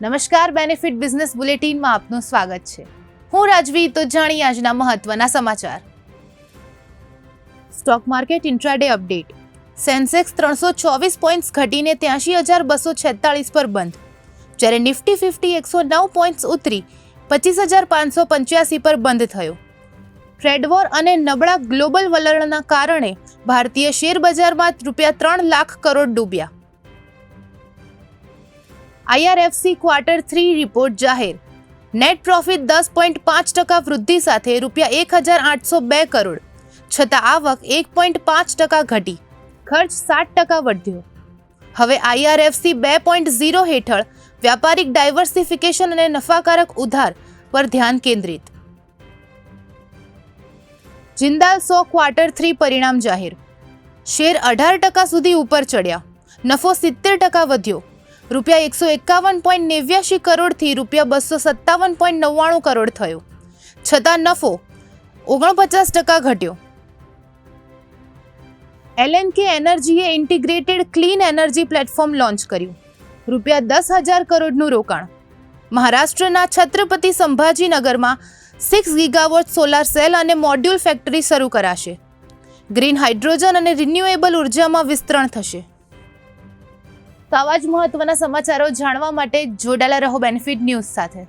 નમસ્કાર, benefit business બુલેટિનમાં આપનું સ્વાગત છે. હું રાજવી. તો જાણીએ આજના મહત્વના સમાચાર. Stock market intraday update. Sensex 324 points ઘટીને 83,246 પર બંધ, જ્યારે નિફ્ટી 50 109 પોઈન્ટ્સ ઉતરી 25,585 પર બંધ થયો. ટ્રેડવોર અને નબળા ગ્લોબલ વલણના કારણે ભારતીય શેર બજારમાં ₹3 લાખ કરોડ ડૂબ્યા. IRFC Q3 રિપોર્ટ જાહેર. નેટ પ્રોફિટ 10.5% વૃદ્ધિ સાથે ₹1,802 કરોડ, છતાં આવક 1.5% ઘટી, ખર્ચ 7% વધ્યો. હવે IRFC 2.0 હેઠળ વ્યાપારિક ડાયવર્સિફિકેશન અને નફાકારક ઉધાર પર ધ્યાન કેન્દ્રિત. જિંદાલ 100 Q3 પરિણામ જાહેર. શેર 18% સુધી ઉપર ચડ્યા, નફો 70% વધ્યો, ₹151.89 કરોડથી ₹257.99 કરોડ થયો, છતાં નફો 49% ઘટ્યો. LNK એનર્જીએ integrated clean energy platform launch કર્યું. ₹10,000 કરોડનું રોકાણ. મહારાષ્ટ્રના છત્રપતિ સંભાજીનગરમાં 6 ગીગાવોટ સોલાર સેલ અને મોડ્યુલ ફેક્ટરી શરૂ કરાશે. ગ્રીન હાઇડ્રોજન અને રિન્યુએબલ ઉર્જામાં વિસ્તરણ થશે. તો આવા જ મહત્વના સમાચારો જાણવા માટે જોડાયેલા રહો બેનિફિટ ન્યૂઝ સાથે.